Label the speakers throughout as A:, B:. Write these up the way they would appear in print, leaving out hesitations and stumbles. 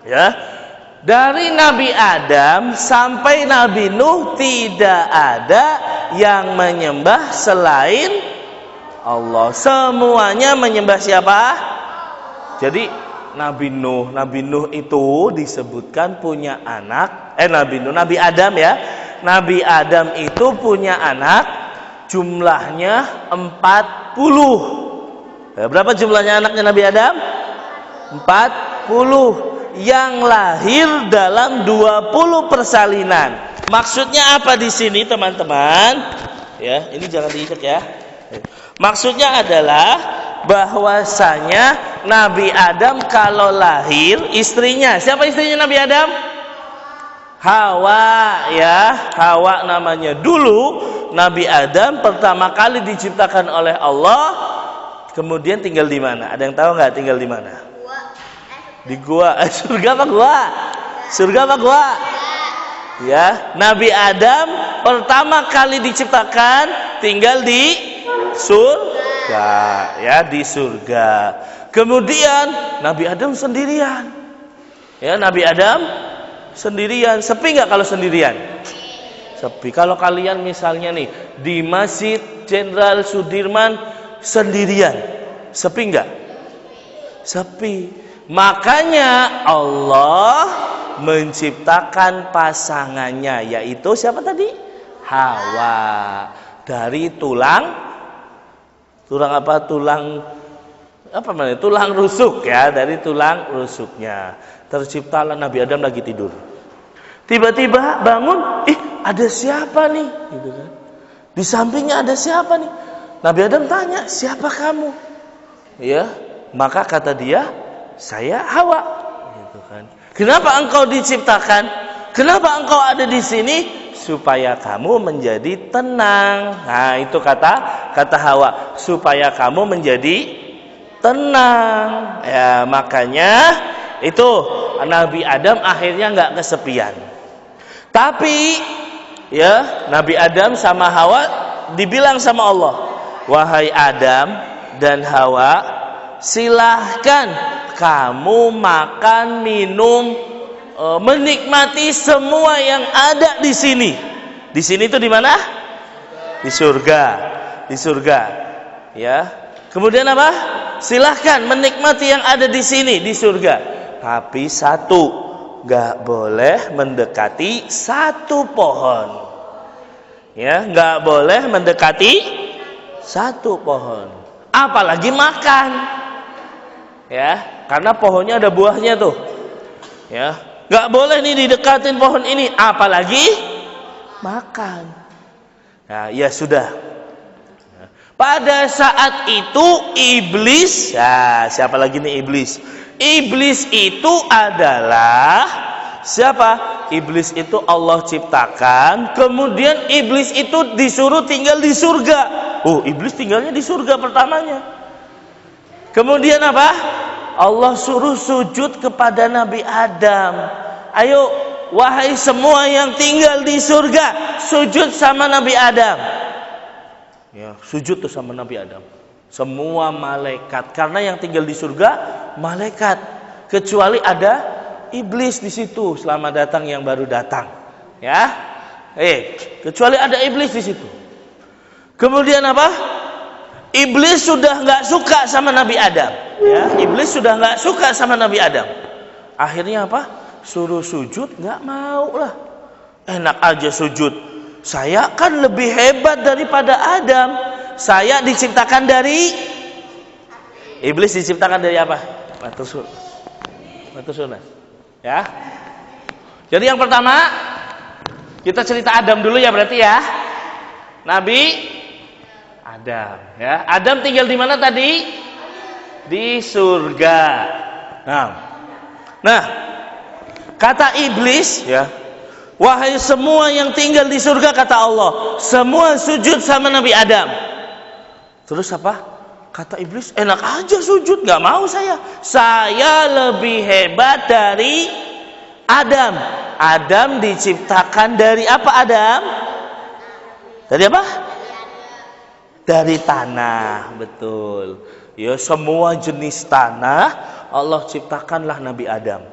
A: Ya. Dari Nabi Adam sampai Nabi Nuh tidak ada yang menyembah selain Allah. Semuanya menyembah siapa? Jadi Nabi Nuh itu disebutkan punya anak. Nabi Adam ya. Nabi Adam itu punya anak jumlahnya 40. Berapa jumlahnya anaknya Nabi Adam? 40. Yang lahir dalam 20 persalinan. Maksudnya apa di sini teman-teman? Ya, ini jangan diinjak ya. Maksudnya adalah bahwasanya Nabi Adam kalau lahir istrinya, siapa istrinya Nabi Adam? Hawa ya, Hawa namanya. Dulu Nabi Adam pertama kali diciptakan oleh Allah, kemudian tinggal di mana? Ada yang tahu nggak tinggal di mana? Di gua. Surga apa gua? Surga apa gua? Ya, Nabi Adam pertama kali diciptakan tinggal di surga, ya, di surga. Kemudian Nabi Adam sendirian. Ya, Nabi Adam sendirian. Sepi nggak kalau sendirian? Sepi. Kalau kalian misalnya nih di Masjid Jenderal Sudirman sendirian, sepi nggak? Sepi. Makanya Allah menciptakan pasangannya, yaitu siapa tadi? Hawa. Dari tulang apa? Tulang rusuk ya, dari tulang rusuknya. Terciptalah Nabi Adam lagi tidur. Tiba-tiba bangun, ada siapa nih? Gitu kan. Di sampingnya ada siapa nih? Nabi Adam tanya, "Siapa kamu?" Ya, maka kata dia, "Saya Hawa." Gitu kan. Kenapa engkau diciptakan? Kenapa engkau ada di sini? Supaya kamu menjadi tenang. Nah, itu kata Hawa, supaya kamu menjadi tenang. Ya, makanya itu Nabi Adam akhirnya nggak kesepian. Tapi ya, Nabi Adam sama Hawa dibilang sama Allah, "Wahai Adam dan Hawa, silahkan kamu makan, minum, menikmati semua yang ada di sini." Di sini itu di mana? Di surga. Di surga. Ya. Kemudian apa? Silahkan menikmati yang ada di sini di surga. Tapi satu, nggak boleh mendekati satu pohon. Ya, nggak boleh mendekati satu pohon. Apalagi makan. Ya, karena pohonnya ada buahnya tuh. Ya, nggak boleh nih didekatin pohon ini, apalagi makan. Nah, ya sudah. Pada saat itu iblis, ya siapa lagi nih iblis? Iblis itu adalah siapa? Iblis itu Allah ciptakan, kemudian iblis itu disuruh tinggal di surga. Oh, iblis tinggalnya di surga pertamanya. Kemudian apa? Allah suruh sujud kepada Nabi Adam. Ayo, wahai semua yang tinggal di surga, sujud sama Nabi Adam. Ya, sujud tuh sama Nabi Adam. Semua malaikat, karena yang tinggal di surga malaikat, kecuali ada iblis di situ. Selamat datang yang baru datang. Ya, kecuali ada iblis di situ. Kemudian apa? Iblis sudah nggak suka sama Nabi Adam. Ya, iblis sudah nggak suka sama Nabi Adam. Akhirnya apa? Suruh sujud, nggak mau lah. Enak aja sujud. Saya kan lebih hebat daripada Adam. Saya diciptakan dari iblis, diciptakan dari apa? Batu sunnah. Ya. Jadi yang pertama kita cerita Adam dulu ya berarti ya. Nabi Adam. Ya. Adam tinggal di mana tadi? Di surga. Nah, kata iblis ya. Wahai semua yang tinggal di surga, kata Allah, semua sujud sama Nabi Adam. Terus apa? Kata iblis, enak aja sujud, gak mau saya. Saya lebih hebat dari Adam. Adam diciptakan dari apa Adam? Dari apa? Dari tanah, betul. Ya, semua jenis tanah Allah ciptakanlah Nabi Adam.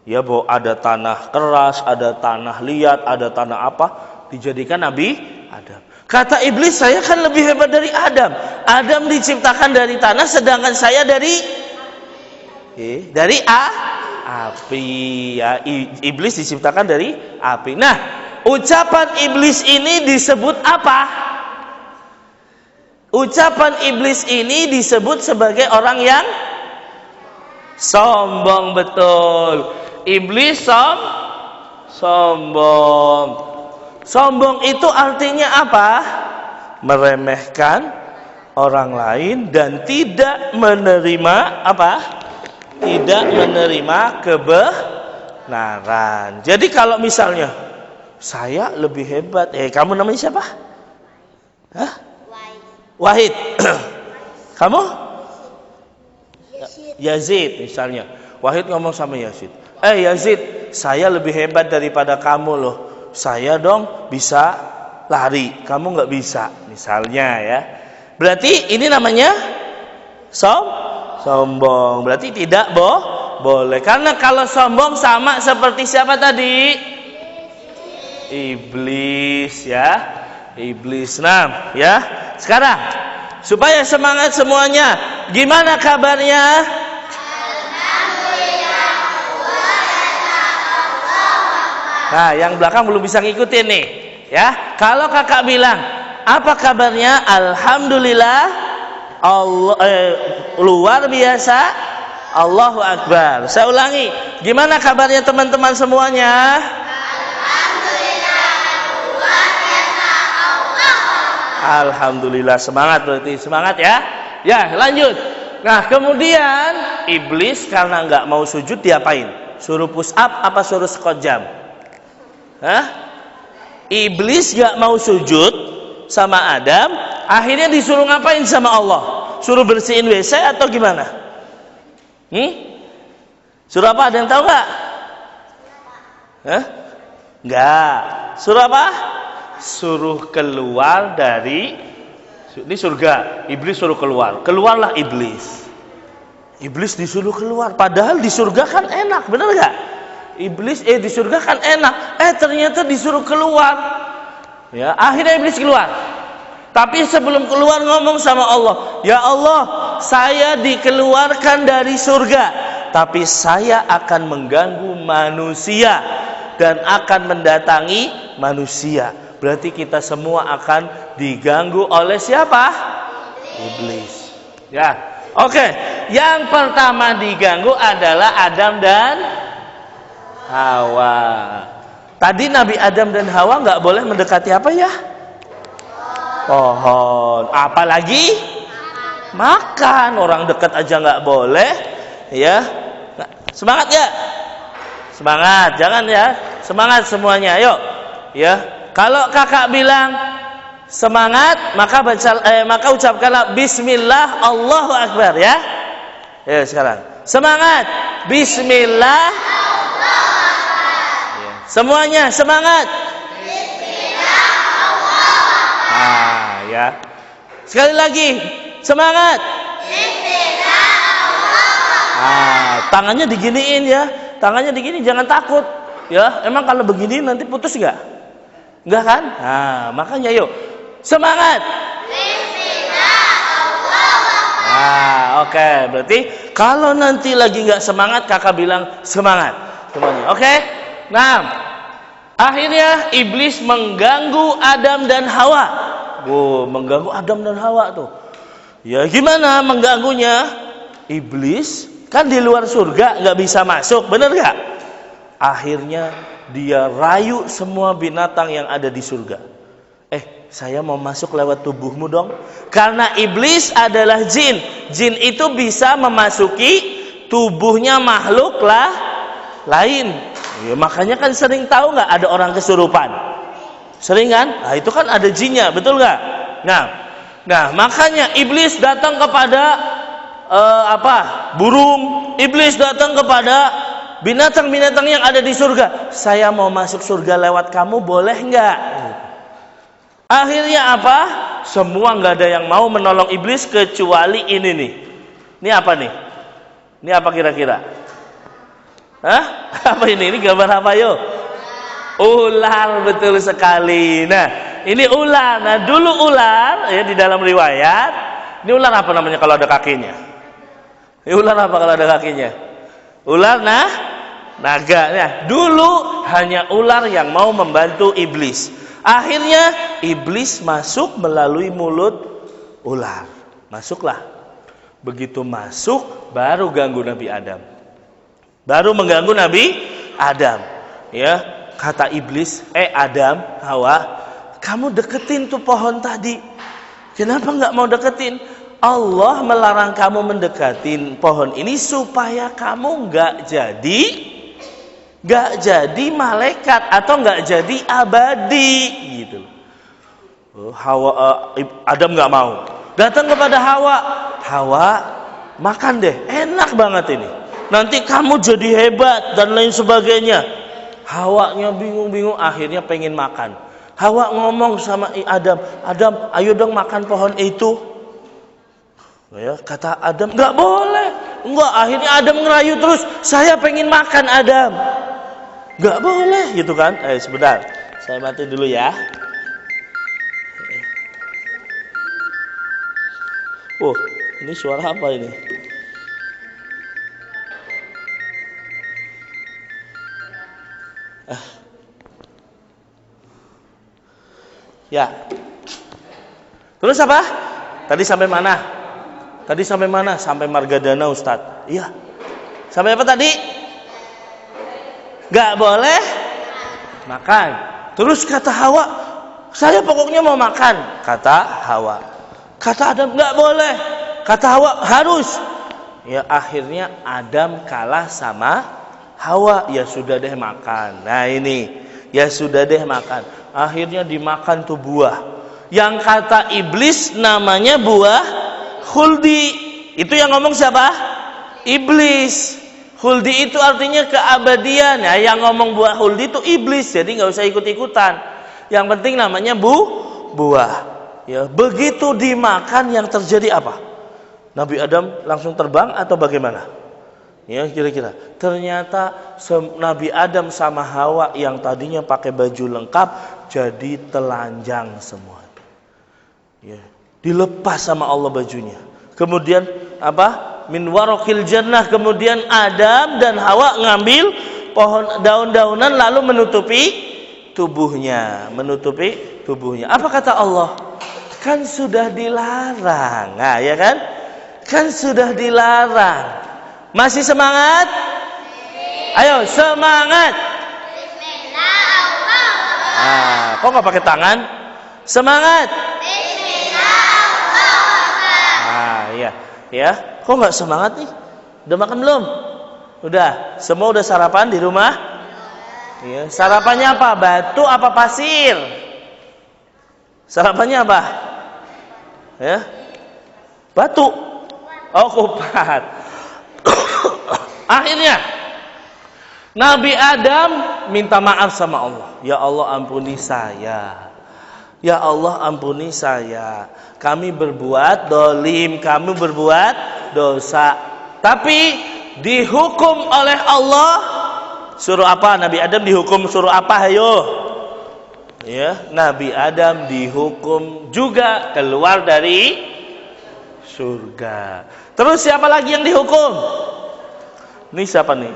A: Ya, bahwa ada tanah keras, ada tanah liat, ada tanah apa, dijadikan Nabi Adam. Kata iblis, saya kan lebih hebat dari Adam. Adam diciptakan dari tanah, sedangkan saya dari api. Ya, iblis diciptakan dari api. Nah, ucapan iblis ini disebut apa? Ucapan iblis ini disebut sebagai orang yang sombong, betul. Iblis sombong. Sombong itu artinya apa? Meremehkan orang lain dan tidak menerima apa? Tidak menerima kebenaran. Jadi kalau misalnya saya lebih hebat, kamu namanya siapa? Hah? Wahid. Kamu? Yazid misalnya. Wahid ngomong sama Yazid, Yazid, saya lebih hebat daripada kamu loh. Saya dong bisa lari, kamu nggak bisa, misalnya ya. Berarti ini namanya sombong. Berarti tidak boleh. Karena kalau sombong sama seperti siapa tadi? Iblis ya. Iblis. Nah, ya. Sekarang supaya semangat semuanya, gimana kabarnya? Nah, yang belakang belum bisa ngikutin nih, ya. Kalau kakak bilang, apa kabarnya? Alhamdulillah, luar biasa, Allahu Akbar. Saya ulangi, gimana kabarnya teman-teman semuanya?
B: Alhamdulillah, luar biasa, Allahu Akbar.
A: Alhamdulillah, semangat berarti, semangat ya. Ya, lanjut. Nah, kemudian iblis karena nggak mau sujud diapain? Suruh push up apa suruh squat jam? Hah? Iblis gak mau sujud sama Adam, akhirnya disuruh ngapain sama Allah? Suruh bersihin WC atau gimana? Suruh apa? Ada yang tahu gak? Hah? Enggak. Suruh apa? Suruh keluar dari, ini surga, iblis suruh keluar. Keluarlah iblis. Iblis disuruh keluar, padahal di surga kan enak, bener gak? Iblis di surga kan enak, ternyata disuruh keluar. Ya, akhirnya iblis keluar. Tapi sebelum keluar ngomong sama Allah, "Ya Allah, saya dikeluarkan dari surga, tapi saya akan mengganggu manusia dan akan mendatangi manusia." Berarti kita semua akan diganggu oleh siapa? Iblis. Ya. Oke, yang pertama diganggu adalah Adam dan Hawa. Tadi Nabi Adam dan Hawa nggak boleh mendekati apa ya? Pohon. Apalagi makan. Orang dekat aja nggak boleh. Ya. Semangat ya. Semangat. Jangan ya. Semangat semuanya. Ayo. Ya. Kalau kakak bilang semangat, maka ucapkanlah Bismillah Allahu Akbar ya. Ya sekarang. Semangat. Bismillah. Semuanya semangat. Bismillah. Ya. Sekali lagi semangat. Bismillah. Tangannya diginiin ya. Tangannya digini, jangan takut. Ya, emang kalau begini nanti putus enggak? Enggak kan? Makanya yuk. Semangat. Bismillah. Oke. Berarti kalau nanti lagi enggak semangat, kakak bilang semangat. Semuanya. Oke? Nah, akhirnya iblis mengganggu Adam dan Hawa. Mengganggu Adam dan Hawa tuh. Ya gimana mengganggunya? Iblis kan di luar surga nggak bisa masuk, bener nggak? Akhirnya dia rayu semua binatang yang ada di surga. Saya mau masuk lewat tubuhmu dong. Karena iblis adalah jin. Jin itu bisa memasuki tubuhnya makhluk lain. Ya, makanya kan sering tahu nggak ada orang kesurupan? Sering kan? Nah, itu kan ada jinnya, betul nggak? Nah, makanya iblis datang kepada burung. Iblis datang kepada binatang-binatang yang ada di surga. Saya mau masuk surga lewat kamu, boleh nggak? Akhirnya apa? Semua nggak ada yang mau menolong iblis kecuali ini nih. Ini apa nih? Ini apa kira-kira? Hah? Apa ini? Ini gambar apa yo? Ular, betul sekali. Nah, ini ular. Nah, dulu ular ya di dalam riwayat. Ini ular apa namanya kalau ada kakinya? Ini ular apa kalau ada kakinya? Ular naga. Nah, dulu hanya ular yang mau membantu iblis. Akhirnya iblis masuk melalui mulut ular. Masuklah. Begitu masuk baru ganggu Nabi Adam. Baru mengganggu Nabi Adam. Ya. Kata iblis, Adam, Hawa, kamu deketin tuh pohon tadi. Kenapa nggak mau deketin? Allah melarang kamu mendekatin pohon ini supaya kamu nggak jadi malaikat atau nggak jadi abadi, gitu. Adam nggak mau. Datang kepada Hawa, makan deh, enak banget ini. Nanti kamu jadi hebat dan lain sebagainya. Hawanya bingung-bingung, akhirnya pengen makan. Hawa ngomong sama Adam, ayo dong makan pohon itu. Ya, kata Adam, nggak boleh. Enggak, akhirnya Adam ngerayu terus, saya pengen makan Adam. Nggak boleh, gitu kan? Sebentar, saya mati dulu ya. Ini suara apa ini? Ya. Terus apa? Tadi sampai mana? Sampai Margadana, Ustadz. Iya. Sampai apa tadi? Gak boleh makan. Terus kata Hawa, saya pokoknya mau makan. Kata Hawa. Kata Adam, gak boleh. Kata Hawa, harus. Ya, akhirnya Adam kalah sama Hawa. Ya sudah deh makan. Nah ini, ya sudah deh makan. Akhirnya dimakan tuh buah. Yang kata iblis namanya buah khuldi. Itu yang ngomong siapa? Iblis. Khuldi itu artinya keabadian. Ya, yang ngomong buah khuldi itu iblis. Jadi nggak usah ikut-ikutan. Yang penting namanya buah. Ya, begitu dimakan yang terjadi apa? Nabi Adam langsung terbang atau bagaimana? Ya, kira-kira. Ternyata Nabi Adam sama Hawa yang tadinya pakai baju lengkap jadi telanjang semua. Ya, dilepas sama Allah bajunya. Kemudian apa? Min waraqil jannah. Kemudian Adam dan Hawa ngambil pohon daun-daunan lalu menutupi tubuhnya. Apa kata Allah? Kan sudah dilarang. Nah, ya kan? Kan sudah dilarang. Masih semangat? Ayo semangat. Bismillahirrahmanirrahim. Kok nggak pakai tangan? Semangat. Bismillahirrahmanirrahim. Iya, ya. Kok nggak semangat nih? Udah makan belum? Udah. Semua udah sarapan di rumah? Iya. Sarapannya apa? Batu apa pasir? Sarapannya apa? Ya. Batu. Oh, kupat. Akhirnya Nabi Adam minta maaf sama Allah. Ya Allah ampuni saya. Ya Allah ampuni saya. Kami berbuat dolim, kami berbuat dosa. Tapi dihukum oleh Allah. Suruh apa? Nabi Adam dihukum suruh apa? Ayo. Ya, Nabi Adam dihukum juga keluar dari surga. Terus siapa lagi yang dihukum? Ini siapa nih?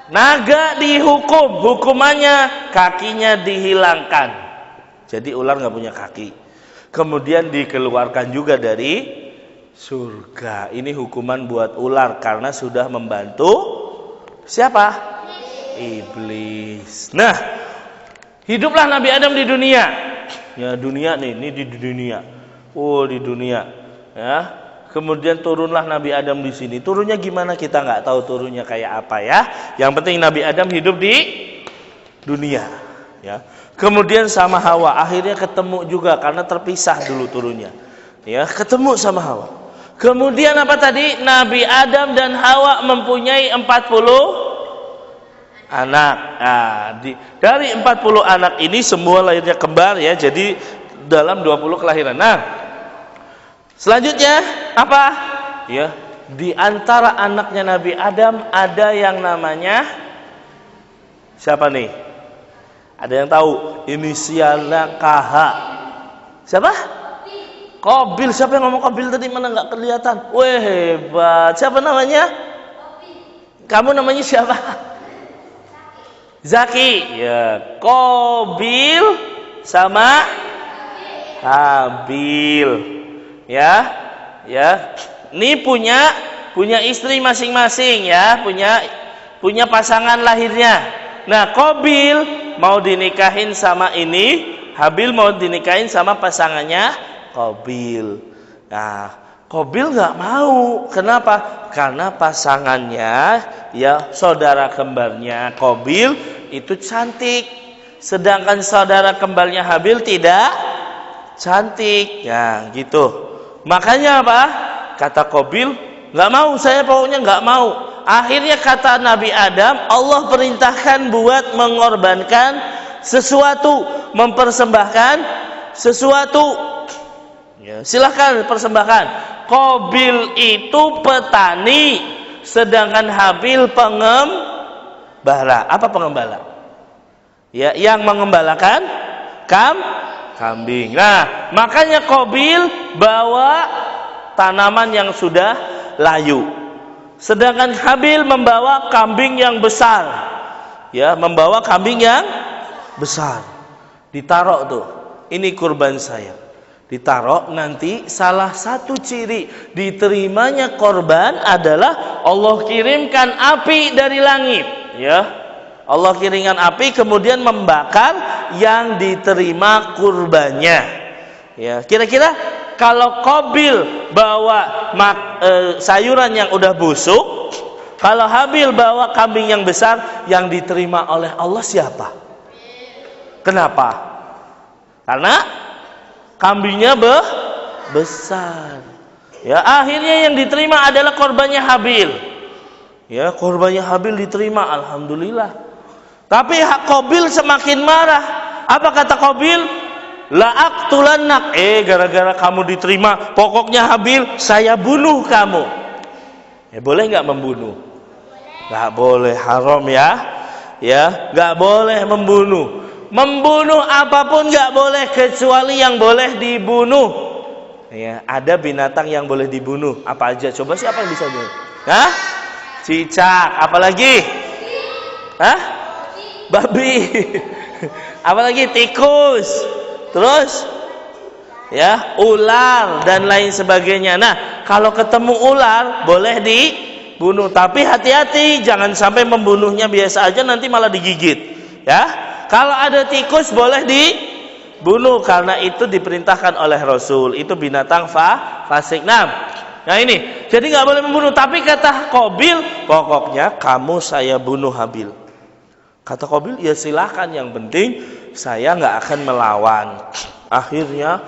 A: Naga dihukum. Hukumannya kakinya dihilangkan. Jadi ular nggak punya kaki. Kemudian dikeluarkan juga dari surga. Ini hukuman buat ular karena sudah membantu siapa? Iblis. Nah, hiduplah Nabi Adam di dunia. Ya, dunia nih, ini di dunia. Di dunia. Ya. Kemudian turunlah Nabi Adam di sini. Turunnya gimana kita nggak tahu turunnya kayak apa ya. Yang penting Nabi Adam hidup di dunia. Ya. Kemudian sama Hawa akhirnya ketemu juga karena terpisah dulu turunnya. Ya, ketemu sama Hawa. Kemudian apa tadi? Nabi Adam dan Hawa mempunyai 40 anak. Nah, dari 40 anak ini semua lahirnya kembar ya. Jadi dalam 20 kelahiran. Nah, selanjutnya apa? Ya, Di antara anaknya Nabi Adam ada yang namanya siapa nih? Ada yang tahu? Inisialnya KH. Siapa? Qabil. Siapa yang ngomong Qabil tadi? Mana nggak kelihatan? Wih, hebat. Siapa namanya? Kamu namanya siapa? Zaki. Ya, Qabil sama Habil. Ya. Ini punya istri masing-masing ya, punya pasangan lahirnya. Nah, Qabil mau dinikahin sama ini, Habil mau dinikahin sama pasangannya Qabil. Nah, Qabil nggak mau. Kenapa? Karena pasangannya, ya saudara kembarnya Qabil itu cantik, sedangkan saudara kembarnya Habil tidak cantik. Ya, gitu. Makanya apa? Kata Qabil, nggak mau, saya pokoknya nggak mau. Akhirnya kata Nabi Adam, Allah perintahkan buat mengorbankan sesuatu, mempersembahkan sesuatu. Ya, silahkan persembahkan. Qabil itu petani, sedangkan Habil pengembala. Apa pengembala? Ya, yang mengembalakan kambing. Nah, makanya Qabil bawa tanaman yang sudah layu, sedangkan Habil membawa kambing yang besar. Ya, membawa kambing yang besar. Ditaruh tuh. Ini kurban saya. Ditaruh, nanti salah satu ciri diterimanya korban adalah Allah kirimkan api dari langit. Ya. Allah kirimkan api kemudian membakar yang diterima kurbannya. Ya, kira-kira kalau Qabil bawa sayuran yang udah busuk, kalau Habil bawa kambing yang besar, yang diterima oleh Allah siapa? Kenapa? Karena kambingnya besar. Ya, akhirnya yang diterima adalah korbannya Habil. Ya, korbannya Habil diterima, alhamdulillah. Tapi Qabil semakin marah. Apa kata Qabil? La'aqtulannak. Gara-gara kamu diterima, pokoknya Habil saya bunuh kamu. Ya, boleh nggak membunuh? Nggak boleh, haram ya. Ya, nggak boleh membunuh. Membunuh apapun nggak boleh kecuali yang boleh dibunuh. Ya, ada binatang yang boleh dibunuh. Apa aja? Coba siapa yang bisa bunuh? Hah? Cicak. Apalagi? Hah? Babi. Apalagi? Tikus. Terus? Ya, ular dan lain sebagainya. Nah, kalau ketemu ular boleh dibunuh, tapi hati-hati jangan sampai membunuhnya biasa aja nanti malah digigit. Ya. Kalau ada tikus boleh dibunuh karena itu diperintahkan oleh Rasul. Itu binatang fasik. Nah ini, jadi nggak boleh membunuh. Tapi kata Qabil, pokoknya kamu saya bunuh Habil. Kata Qabil, ya silakan. Yang penting saya nggak akan melawan. Akhirnya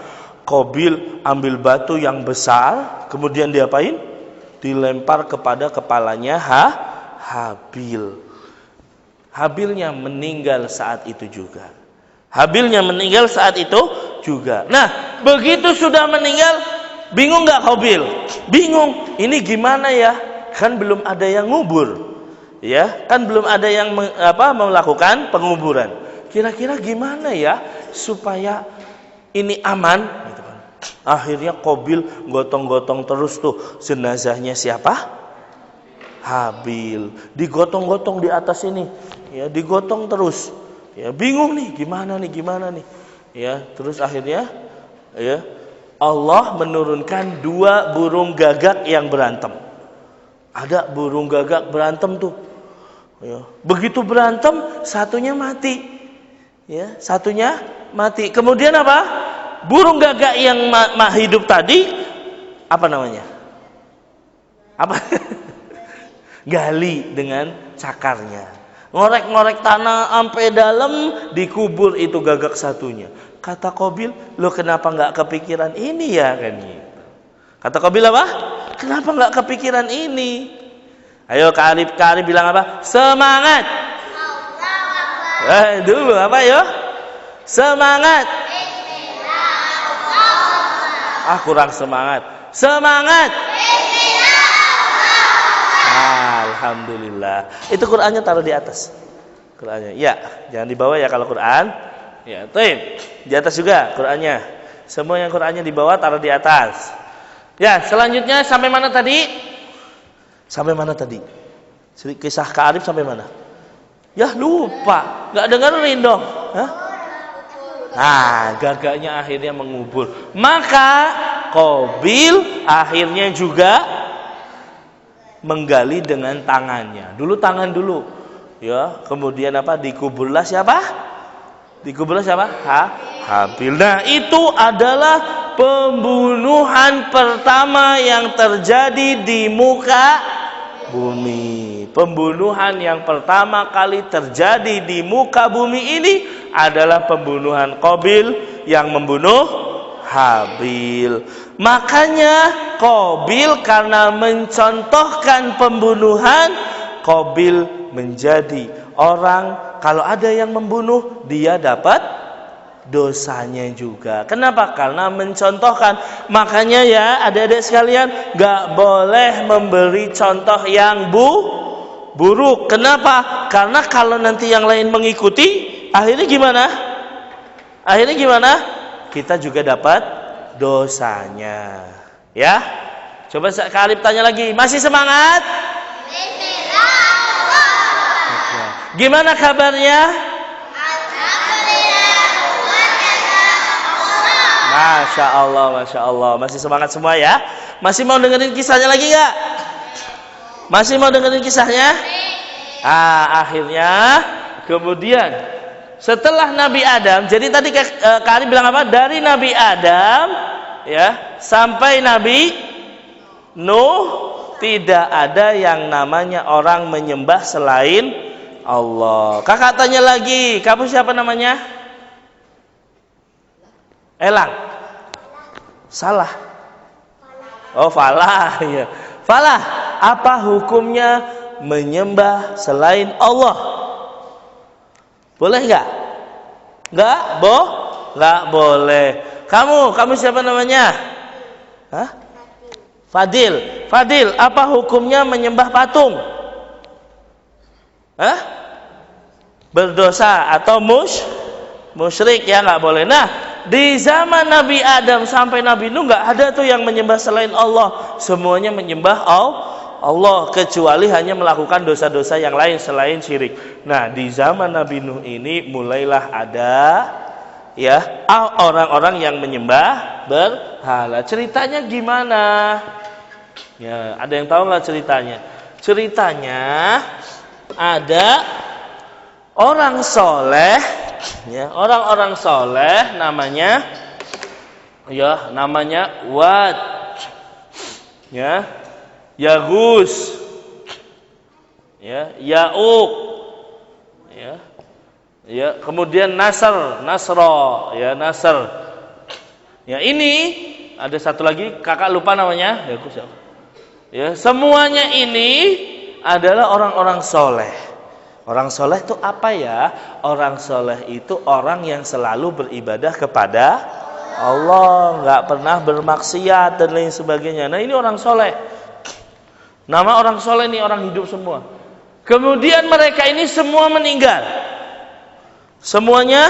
A: Qabil ambil batu yang besar, kemudian diapain? Dilempar kepada kepalanya Habil. Habilnya meninggal saat itu juga. Nah, begitu sudah meninggal, bingung nggak Qabil? Bingung. Ini gimana ya? Kan belum ada yang ngubur. Ya, kan belum ada yang melakukan penguburan. Kira-kira gimana ya supaya ini aman? Gitu kan. Akhirnya Qabil gotong-gotong terus tuh jenazahnya siapa? Habil. Digotong-gotong di atas ini. Ya, digotong terus. Ya, bingung nih, gimana nih? Ya, terus akhirnya ya Allah menurunkan 2 burung gagak yang berantem. Ada burung gagak berantem tuh. Ya, begitu berantem, satunya mati. Ya, satunya mati. Kemudian apa? Burung gagak yang hidup tadi apa namanya? Apa? Gali dengan cakarnya. Ngorek-ngorek tanah sampai dalam, dikubur itu gagak satunya. Kata Qabil, lo kenapa nggak kepikiran ini ya kan gitu. Kata Qabil apa? Kenapa nggak kepikiran ini? Ayo Kak Arif bilang apa? Semangat. Dulu apa yo? Semangat. Kurang semangat. Semangat. Alhamdulillah. Itu Qur'annya taruh di atas. Qur'annya. Ya, jangan dibawa ya kalau Qur'an. Ya, tuh. Di atas juga Qur'annya. Semua yang Qur'annya dibawa taruh di atas. Ya, selanjutnya sampai mana tadi? Sampai mana tadi? Kisah Kak Arif sampai mana? Ya lupa, nggak dengerin dong. Hah? Nah, gagaknya akhirnya mengubur. Maka Qabil akhirnya juga menggali dengan tangannya. Dulu tangan dulu, ya. Kemudian apa? Dikuburlah siapa? Dikuburlah siapa? Habil. Nah, itu adalah pembunuhan pertama yang terjadi di muka bumi. Pembunuhan yang pertama kali terjadi di muka bumi ini adalah pembunuhan Qabil yang membunuh Habil. Makanya Qabil karena mencontohkan pembunuhan, Qabil menjadi orang kalau ada yang membunuh dia dapat dosanya juga. Kenapa? Karena mencontohkan. Makanya ya adik-adik sekalian, gak boleh memberi contoh yang buruk. Kenapa? Karena kalau nanti yang lain mengikuti, akhirnya gimana? Akhirnya gimana? Kita juga dapat dosanya. Ya? Coba Kak Alif tanya lagi. Masih semangat? Gimana kabarnya? Masya Allah, Masya Allah. Masih semangat semua ya? Masih mau dengerin kisahnya lagi gak? Masih mau dengerin kisahnya? Akhirnya kemudian setelah Nabi Adam, jadi tadi Kak Ari bilang apa? Dari Nabi Adam ya sampai Nabi Nuh tidak ada yang namanya orang menyembah selain Allah. Kakak tanya lagi, kamu siapa namanya? Elang. Salah. Oh, Falah ya. Falah, apa hukumnya menyembah selain Allah? Boleh enggak? Enggak? Enggak boleh. Kamu siapa namanya? Hah? Fadil. Fadil, apa hukumnya menyembah patung? Hah? Berdosa atau musyrik ya, enggak boleh. Nah, di zaman Nabi Adam sampai Nabi Nuh nggak ada tuh yang menyembah selain Allah. Semuanya menyembah Allah kecuali hanya melakukan dosa-dosa yang lain selain syirik. Nah, di zaman Nabi Nuh ini mulailah ada ya orang-orang yang menyembah berhala. Ceritanya gimana? Ya, ada yang tahu nggak ceritanya? Ceritanya ada orang soleh. Ya, orang-orang soleh namanya Wad, ya, Yagus, ya, Ya'uq, ya, kemudian Nasr, ya, Nasr. Ya, ini ada satu lagi kakak lupa namanya, Yagus siapa? Ya, semuanya ini adalah orang-orang soleh. Orang soleh itu apa ya? Orang soleh itu orang yang selalu beribadah kepada Allah, nggak pernah bermaksiat dan lain sebagainya. Nah, ini orang soleh. Nama orang soleh ini orang hidup semua. Kemudian mereka ini semua meninggal. Semuanya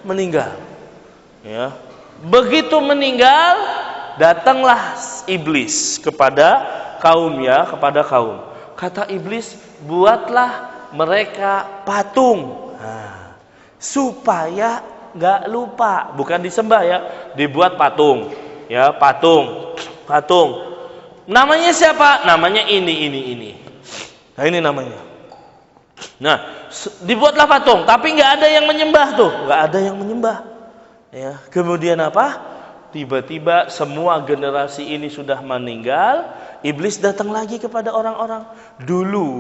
A: meninggal. Ya. Begitu meninggal, datanglah iblis kepada kaum. Kata iblis, buatlah mereka patung, supaya nggak lupa, bukan disembah ya, dibuat patung, ya, patung. Namanya siapa? Namanya ini. Nah, ini namanya. Nah, dibuatlah patung, tapi nggak ada yang menyembah tuh, nggak ada yang menyembah. Ya, kemudian apa? Tiba-tiba semua generasi ini sudah meninggal. Iblis datang lagi kepada orang-orang. Dulu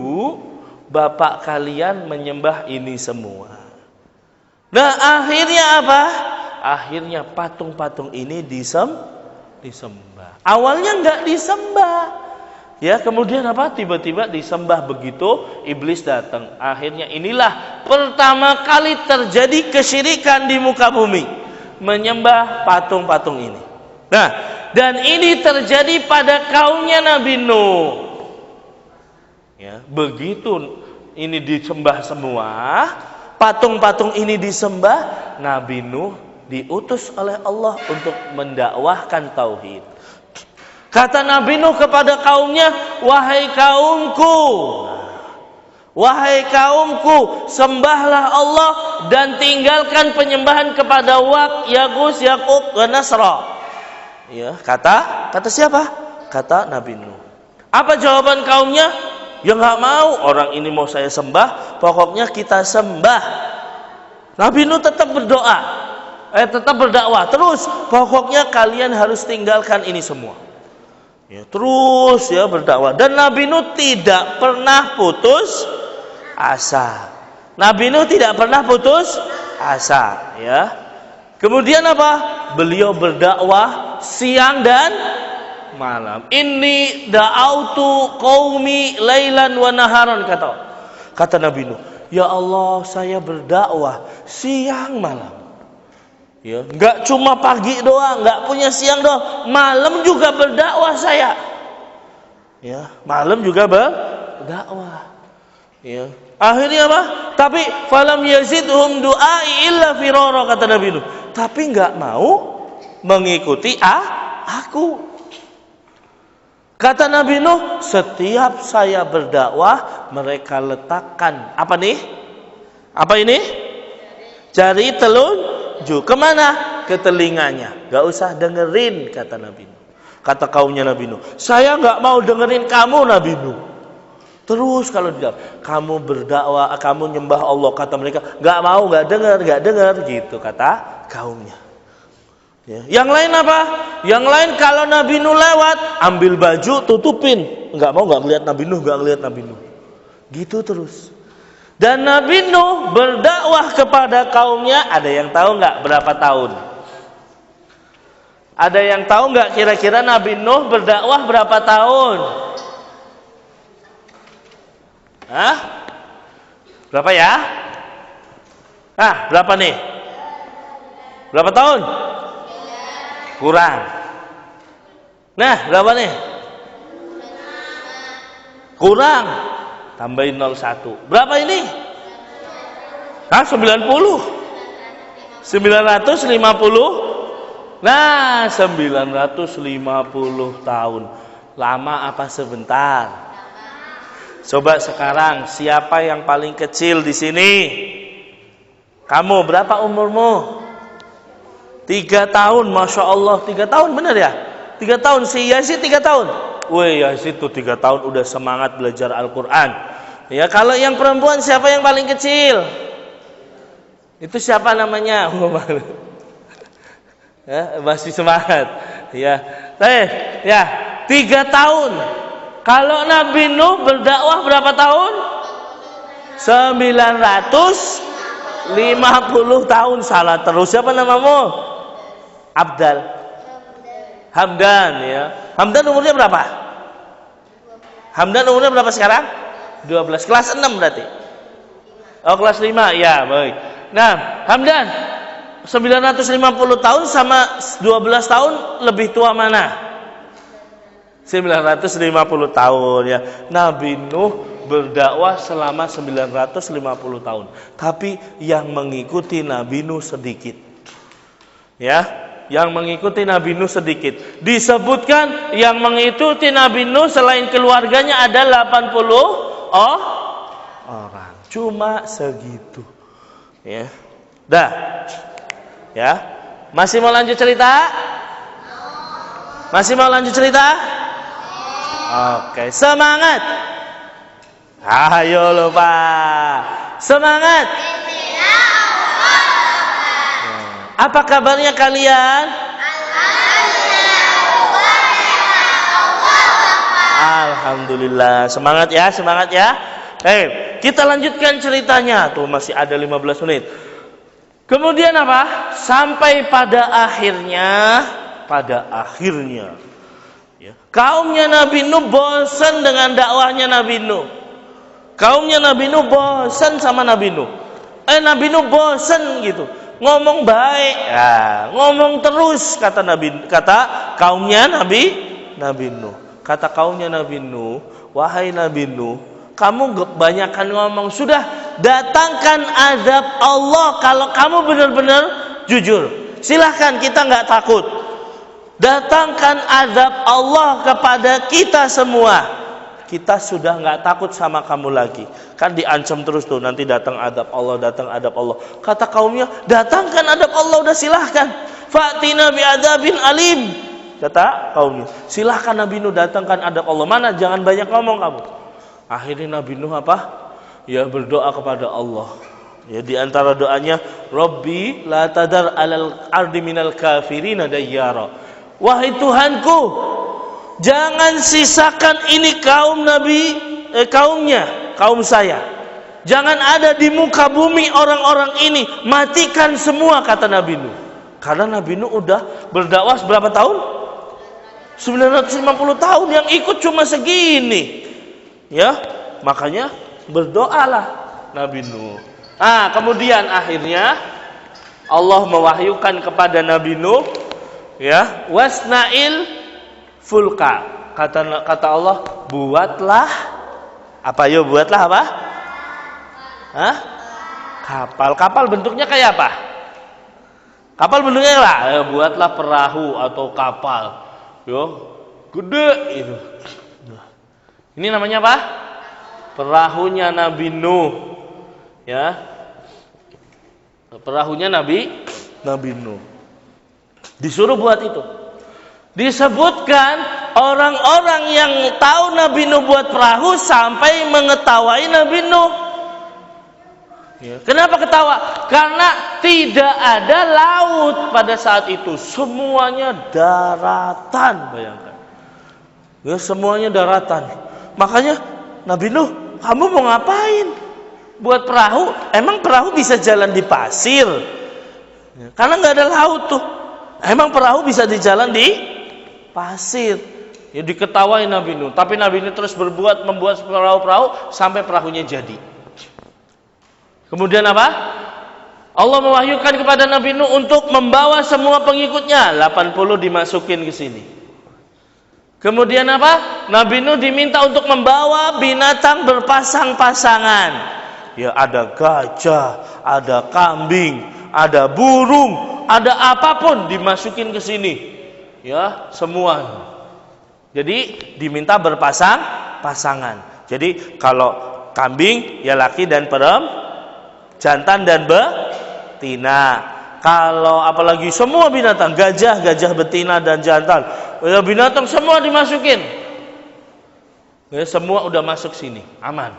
A: bapak kalian menyembah ini semua. Nah, akhirnya apa? Akhirnya patung-patung ini disembah. Awalnya enggak disembah. Ya, kemudian apa? Tiba-tiba disembah. Begitu iblis datang. Akhirnya inilah pertama kali terjadi kesyirikan di muka bumi. Menyembah patung-patung ini. Nah, dan ini terjadi pada kaumnya Nabi Nuh. Ya, begitu ini disembah semua, patung-patung ini disembah, Nabi Nuh diutus oleh Allah untuk mendakwahkan tauhid. Kata Nabi Nuh kepada kaumnya, wahai kaumku, sembahlah Allah dan tinggalkan penyembahan kepada Waq, Yaghus, Ya'uq, dan Nasra. Ya, kata siapa? Kata Nabi Nuh. Apa jawaban kaumnya? Ya nggak mau, orang ini mau saya sembah, pokoknya kita sembah. Nabi Nuh tetap berdoa, tetap berdakwah terus. Pokoknya kalian harus tinggalkan ini semua. Ya, terus ya berdakwah. Dan Nabi Nuh tidak pernah putus asa. Nabi Nuh tidak pernah putus asa. Ya. Kemudian apa? Beliau berdakwah siang dan malam. Inni da'autu qaumi lailan wa naharan, kata Nabi Nuh. Ya Allah, saya berdakwah siang malam. Ya, enggak cuma pagi doang, enggak punya siang doang, malam juga berdakwah saya. Ya, malam juga berdakwah. Ya. Akhirnya apa? Tapi falam yazidhum du'ai illa firara, kata Nabi Nuh. Tapi enggak mau mengikuti aku. Kata Nabi Nuh, setiap saya berdakwah, mereka letakkan apa nih? Apa ini? Jari telunjuk. Kemana? Ke telinganya. Gak usah dengerin, kata Nabi Nuh. Kata kaumnya Nabi Nuh, saya gak mau dengerin kamu, Nabi Nuh. Terus kalau dia, kamu berdakwah, kamu nyembah Allah, kata mereka, gak mau, gak dengar, gitu kata kaumnya. Ya. Yang lain apa? Yang lain kalau Nabi Nuh lewat, ambil baju tutupin, nggak mau, nggak ngeliat Nabi Nuh, gitu terus. Dan Nabi Nuh berdakwah kepada kaumnya. Ada yang tahu nggak berapa tahun? Ada yang tahu nggak kira-kira Nabi Nuh berdakwah berapa tahun? Hah? Berapa ya? Berapa nih? Berapa tahun? Kurang. Nah, berapa nih? Kurang. Tambahin 01. Berapa ini? 90. 950. Nah, 950 tahun. Lama apa sebentar? Coba sekarang, siapa yang paling kecil di sini? Kamu, berapa umurmu? 3 tahun, Masya Allah. 3 tahun, benar ya? 3 tahun, si Yazid 3 tahun. Wih, Yazid tuh 3 tahun udah semangat belajar Al-Quran. Ya, kalau yang perempuan siapa yang paling kecil? Itu siapa namanya? Ya, masih semangat. Ya, 3 tahun. Kalau Nabi Nuh berdakwah berapa tahun? 950 tahun. Salah terus. Siapa namamu? Hamdan, ya. Hamdan umurnya berapa? Hamdan umurnya berapa sekarang? 12. Kelas 6 berarti. Oh, kelas 5. Ya, baik. Nah, Hamdan 950 tahun sama 12 tahun lebih tua mana? 950 tahun, ya. Nabi Nuh berdakwah selama 950 tahun. Tapi yang mengikuti Nabi Nuh sedikit. Ya. Yang mengikuti Nabi Nuh sedikit. Disebutkan yang mengikuti Nabi Nuh selain keluarganya ada 80 orang. Cuma segitu. Ya. Dah. Ya. Masih mau lanjut cerita? Masih mau lanjut cerita? Oke, semangat. Ayo lupa. Semangat. Apa kabarnya kalian? Alhamdulillah. Semangat ya, semangat ya. Kita lanjutkan ceritanya. Tuh masih ada 15 menit. Kemudian apa? Sampai pada akhirnya ya, kaumnya Nabi Nuh bosan dengan dakwahnya Nabi Nuh. Kaumnya Nabi Nuh bosan sama Nabi Nuh. Nabi Nuh bosan gitu. Ngomong baik, ngomong terus, kata kaumnya Nabi Nuh. Kata kaumnya Nabi Nuh, wahai Nabi Nuh, Kamu kebanyakan ngomong. Sudah, datangkan azab Allah kalau kamu benar-benar jujur. Silahkan, kita nggak takut. Datangkan azab Allah kepada kita semua. Kita sudah nggak takut sama kamu lagi. Kan diancam terus tuh, nanti datang adab Allah, datang adab Allah. Kata kaumnya, datangkan adab Allah, udah silahkan. Fa'tina bi'adzabin alim. Kata kaumnya, silahkan Nabi Nuh datangkan adab Allah. Mana, jangan banyak ngomong kamu. Akhirnya Nabi Nuh apa? Ya berdoa kepada Allah. Ya di antara doanya, Rabbi la tadar alal ardi minal kafirina dayyara. Wahai Tuhanku, jangan sisakan ini kaum saya. Jangan ada di muka bumi orang-orang ini. Matikan semua, kata Nabi Nuh. Karena Nabi Nuh udah berdakwah berapa tahun? 950 tahun, yang ikut cuma segini. Ya, makanya berdoalah Nabi Nuh. Kemudian akhirnya Allah mewahyukan kepada Nabi Nuh, ya, wasna'il fulka. Kata Allah, buatlah apa? Yo, buatlah apa? Kapal. Kapal bentuknya kayak apa? Kapal bentuknya lah. Buatlah perahu atau kapal. Yo, gede itu. Ini namanya apa? Perahunya Nabi Nuh. Ya. Perahunya Nabi Nuh. Disuruh buat itu. Disebutkan orang-orang yang tahu Nabi Nuh buat perahu sampai mengetawai Nabi Nuh. Ya. Kenapa ketawa? Karena tidak ada laut pada saat itu. Semuanya daratan, bayangkan. Ya, semuanya daratan. Makanya Nabi Nuh, kamu mau ngapain? Buat perahu? Emang perahu bisa jalan di pasir? Ya, karena nggak ada laut tuh. Emang perahu bisa dijalan di pasir? Ya, diketawain Nabi Nuh. Tapi Nabi Nuh terus membuat perahu-perahu sampai perahunya jadi. Kemudian apa? Allah mewahyukan kepada Nabi Nuh untuk membawa semua pengikutnya. 80 dimasukin ke sini. Kemudian apa? Nabi Nuh diminta untuk membawa binatang berpasang-pasangan. Ya, ada gajah, ada kambing, ada burung, ada apapun dimasukin ke sini. Ya, semua. Jadi diminta berpasang-pasangan. Jadi kalau kambing ya laki dan jantan dan betina. Kalau apalagi semua binatang, gajah betina dan jantan, ya binatang semua dimasukin. Ya, semua udah masuk sini, aman.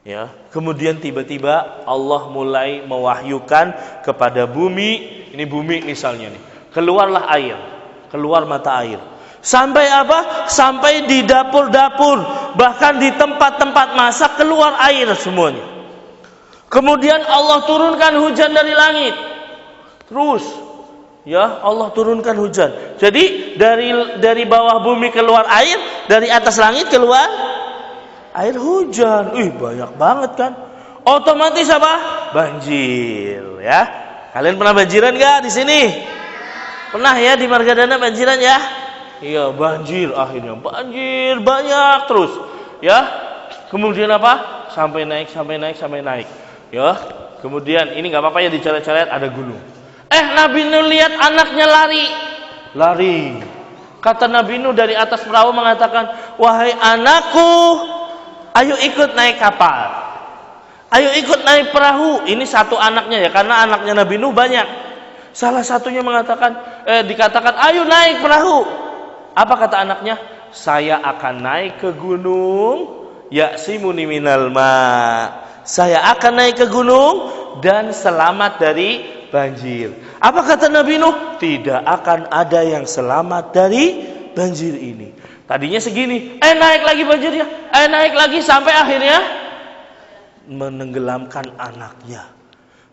A: Ya, kemudian tiba-tiba Allah mulai mewahyukan kepada bumi. Ini bumi misalnya nih, keluarlah air, keluar mata air. Sampai apa? Sampai di dapur-dapur, bahkan di tempat-tempat masak keluar air semuanya. Kemudian Allah turunkan hujan dari langit. Terus, ya Allah turunkan hujan. Jadi dari bawah bumi keluar air, dari atas langit keluar air hujan. Banyak banget kan? Otomatis apa? Banjir, ya. Kalian pernah banjiran nggak di sini? Pernah ya, di Margadana banjiran ya? Iya, banjir akhirnya. Banjir banyak terus, ya. Kemudian apa? Sampai naik. Ya, kemudian ini nggak apa-apa ya, dicoret-coret ada gunung. Nabi Nuh lihat anaknya lari. Kata Nabi Nuh dari atas perahu mengatakan, wahai anakku, ayo ikut naik kapal, ayo ikut naik perahu. Ini satu anaknya ya, karena anaknya Nabi Nuh banyak. Salah satunya dikatakan, ayo naik perahu. Apa kata anaknya? Saya akan naik ke gunung, ya'simuni minal ma'. Saya akan naik ke gunung dan selamat dari banjir. Apa kata Nabi Nuh? Tidak akan ada yang selamat dari banjir ini. Tadinya segini, naik lagi banjirnya, naik lagi sampai akhirnya menenggelamkan anaknya.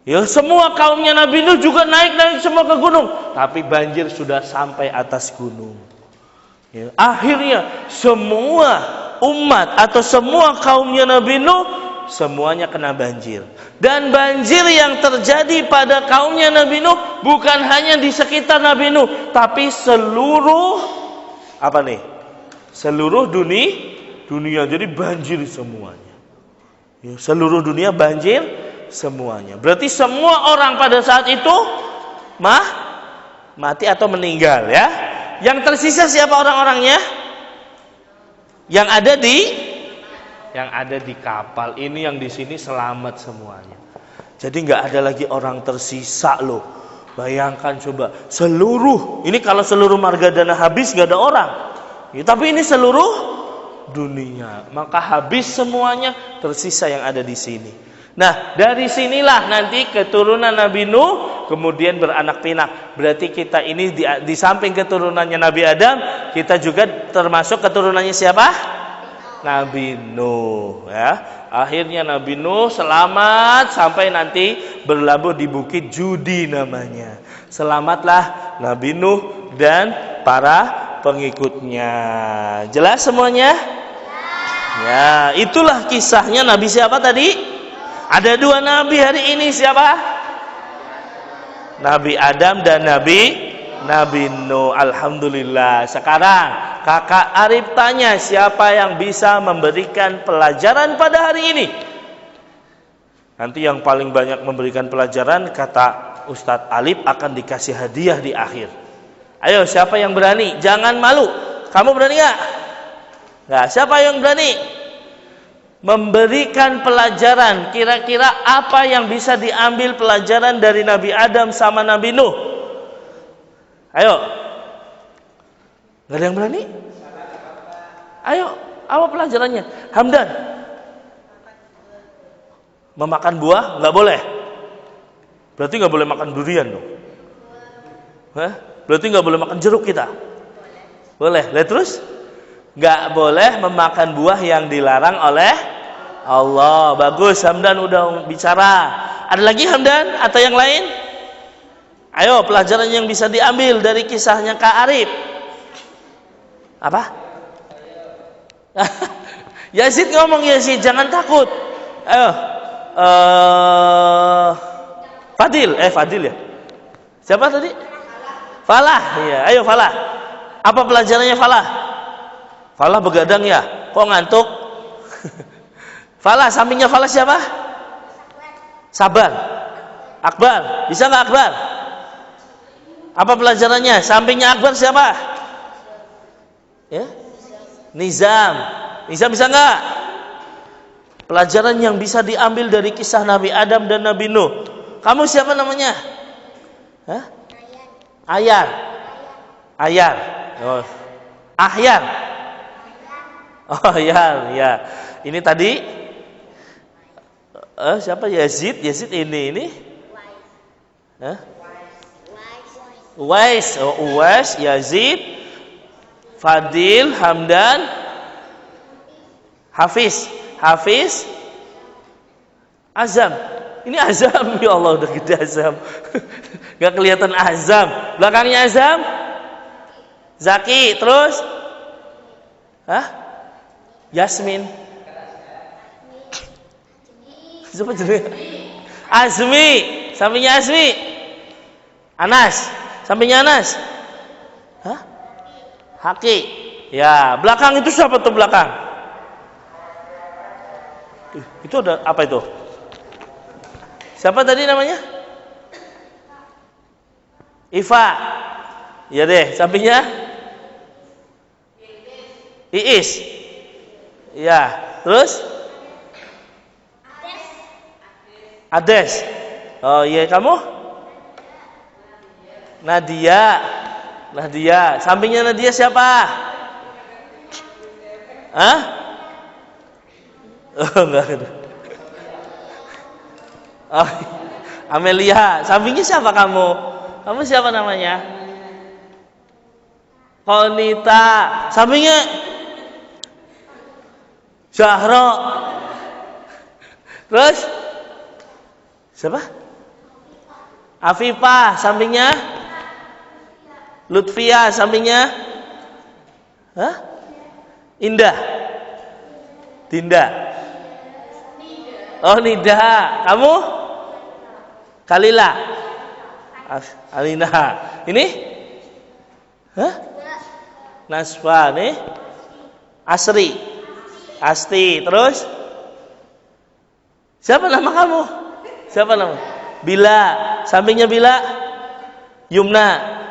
A: Ya, semua kaumnya Nabi Nuh juga naik semua ke gunung, tapi banjir sudah sampai atas gunung. Ya, akhirnya semua umat atau semua kaumnya Nabi Nuh semuanya kena banjir. Dan banjir yang terjadi pada kaumnya Nabi Nuh bukan hanya di sekitar Nabi Nuh, tapi seluruh dunia. Jadi banjir semuanya. Seluruh dunia banjir semuanya. Berarti semua orang pada saat itu mati atau meninggal ya. Yang tersisa siapa orang-orangnya? Yang ada di kapal ini, yang di sini selamat semuanya. Jadi nggak ada lagi orang tersisa loh. Bayangkan coba, ini kalau seluruh Margadana habis nggak ada orang. Ya, tapi ini seluruh dunia, maka habis semuanya, tersisa yang ada di sini. Nah, dari sinilah nanti keturunan Nabi Nuh kemudian beranak pinak. Berarti kita ini di samping keturunannya Nabi Adam, kita juga termasuk keturunannya siapa? Nabi Nuh ya. Akhirnya Nabi Nuh selamat sampai nanti berlabuh di Bukit Judi namanya. Selamatlah Nabi Nuh dan para pengikutnya. Jelas semuanya? Ya, itulah kisahnya Nabi siapa tadi? Ada 2 nabi hari ini, siapa? Nabi Adam dan Nabi Nuh. Alhamdulillah. Sekarang Kakak Arif tanya, siapa yang bisa memberikan pelajaran pada hari ini? Nanti yang paling banyak memberikan pelajaran, kata Ustadz Alif, akan dikasih hadiah di akhir. Ayo, siapa yang berani? Jangan malu. Kamu berani gak? Nggak. Siapa yang berani memberikan pelajaran? Kira-kira apa yang bisa diambil pelajaran dari Nabi Adam sama Nabi Nuh? Ayo. Nggak ada yang berani? Ayo, apa pelajarannya? Hamdan. Memakan buah nggak boleh. Berarti nggak boleh makan durian dong. Berarti nggak boleh makan jeruk kita. Boleh. Lihat terus. Nggak boleh memakan buah yang dilarang oleh Allah. Bagus, Hamdan udah bicara. Ada lagi Hamdan atau yang lain? Ayo, pelajaran yang bisa diambil dari kisahnya Kak Arif. Apa? Yazid ngomong, Yazid jangan takut. Ayo, Fadil ya. Siapa tadi? Falah. Iya, ayo Falah. Apa pelajarannya Falah? Falah begadang ya. Kok ngantuk? Falah, sampingnya Falah siapa? Sabar. Akbar. Bisa nggak Akbar? Apa pelajarannya? Sampingnya Akbar siapa? Ya, Nizam bisa nggak? Pelajaran yang bisa diambil dari kisah Nabi Adam dan Nabi Nuh. Kamu siapa namanya? Ayar. Oh. Ahyar. Oh ya. Ini tadi siapa? Yazid ini. Uwais, Yazid, Fadil, Hamdan, Hafiz, Azam. Ini Azam, ya Allah udah gede Azam. Gak kelihatan Azam. Belakangnya Azam, Zaki, terus, Yasmin. Siapa jenis? Azmi, sampingnya Azmi. Anas, sampingnya Anas. Haki. Ya, belakang itu siapa tuh belakang? Itu ada apa itu? Siapa tadi namanya? Iva. Ya deh, sampingnya Iis. Ya, terus Ades. Oh iya, kamu? Nadia. Sampingnya Nadia siapa? Oh, enggak ada. Oh, Amelia. Sampingnya siapa kamu? Kamu siapa namanya? Konita. Sampingnya Zahro. Terus siapa? Afifah. Sampingnya Lutfia. Sampingnya Indah. Dinda. Oh, Nida. Kamu? Kalila. Alina. Ini? Nasfa nih. Asri. Asti. Terus? Siapa nama kamu? Siapa nama? Bila. Sampingnya Bila? Yumna.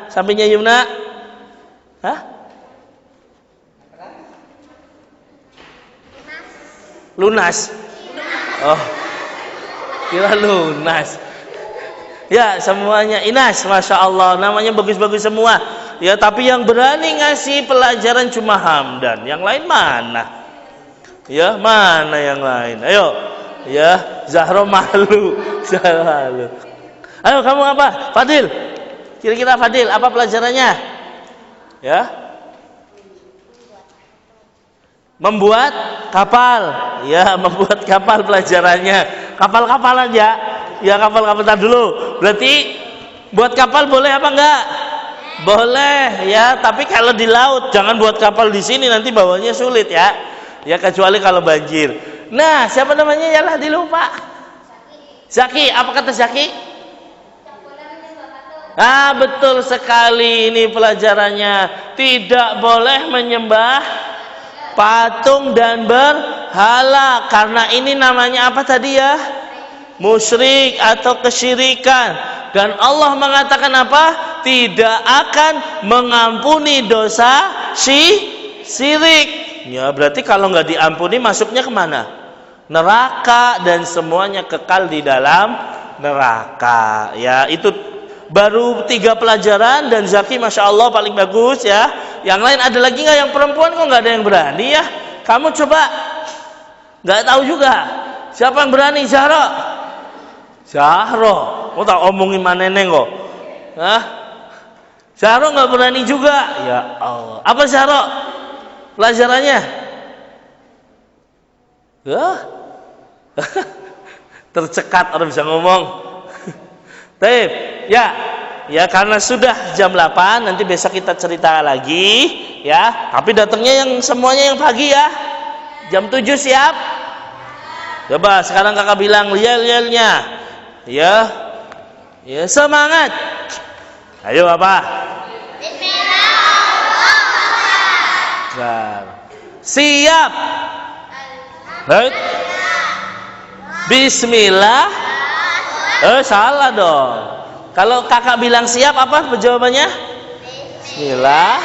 A: Sampingnya Yumna? Hah? Lunas. Oh. Kira Lunas. Ya, semuanya Inas, Masya Allah, namanya bagus-bagus semua. Ya, tapi yang berani ngasih pelajaran cuma Hamdan. Yang lain mana? Ya, mana yang lain? Ayo. Ya, Zahro malu. Zahro malu. Ayo, kamu apa? Fadil. Kira-kira Fadil, apa pelajarannya? Ya. Membuat kapal. Ya, membuat kapal pelajarannya. Kapal-kapal aja. Ya, kapal-kapal dulu. Berarti buat kapal boleh apa enggak? Boleh, ya, tapi kalau di laut, jangan buat kapal di sini, nanti bawanya sulit ya. Ya, kecuali kalau banjir. Nah, siapa namanya? Yalah, dilupa. Zaki, apa kata Zaki? Ah, betul sekali, ini pelajarannya. Tidak boleh menyembah patung dan berhala, karena ini namanya apa tadi ya? Musyrik atau kesyirikan. Dan Allah mengatakan apa? Tidak akan mengampuni dosa syirik. Ya, berarti kalau nggak diampuni masuknya kemana? Neraka, dan semuanya kekal di dalam neraka. Ya, itu baru 3 pelajaran, dan Zaki Masya Allah paling bagus ya. Yang lain ada lagi nggak? Yang perempuan kok nggak ada yang berani ya? Kamu coba. Nggak tahu juga. Siapa yang berani? Zahro, mau tak omongin mana neng kok? Hah? Zahro nggak berani juga. Ya Allah. Apa Zahro? Pelajarannya? Ya? Tercekat, orang bisa ngomong. Baik, ya karena sudah jam 8, nanti besok kita cerita lagi, ya. Tapi datangnya yang semuanya yang pagi ya. Jam 7 siap? Coba sekarang kakak bilang yel-yelnya. Ya, semangat. Ayo apa? Bismillahirrahmanirrahim. Siap. Bismillah. Salah dong. Kalau kakak bilang siap, apa jawabannya? Bismillah.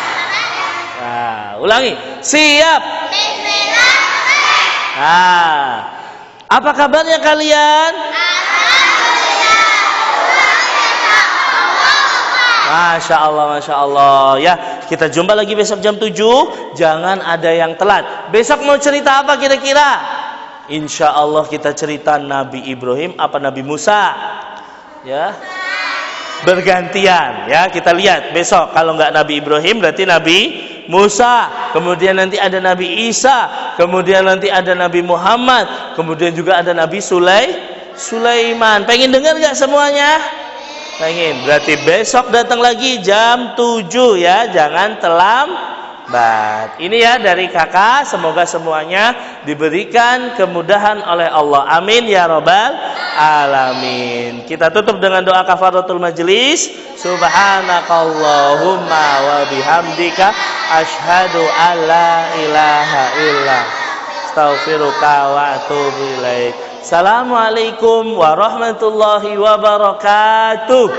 A: Nah, ulangi. Siap.
B: Bismillah.
A: Nah, apa kabarnya kalian? Masya Allah ya, kita jumpa lagi besok jam 7. Jangan ada yang telat. Besok mau cerita apa kira-kira? Insya Allah kita cerita Nabi Ibrahim apa Nabi Musa, ya, bergantian ya. Kita lihat besok. Kalau nggak Nabi Ibrahim berarti Nabi Musa, kemudian nanti ada Nabi Isa, kemudian nanti ada Nabi Muhammad, kemudian juga ada Nabi Sulaiman. Pengen dengar nggak semuanya? Pengen. Berarti besok datang lagi jam 7 ya, jangan terlambat. Ini ya dari kakak, semoga semuanya diberikan kemudahan oleh Allah. Amin ya rabbal alamin. Kita tutup dengan doa kafaratul majelis. Subhanakallahumma wa bihamdika asyhadu alla ilaha illa astaghfiruka wa atubu ilaik. Assalamualaikum warahmatullahi wabarakatuh.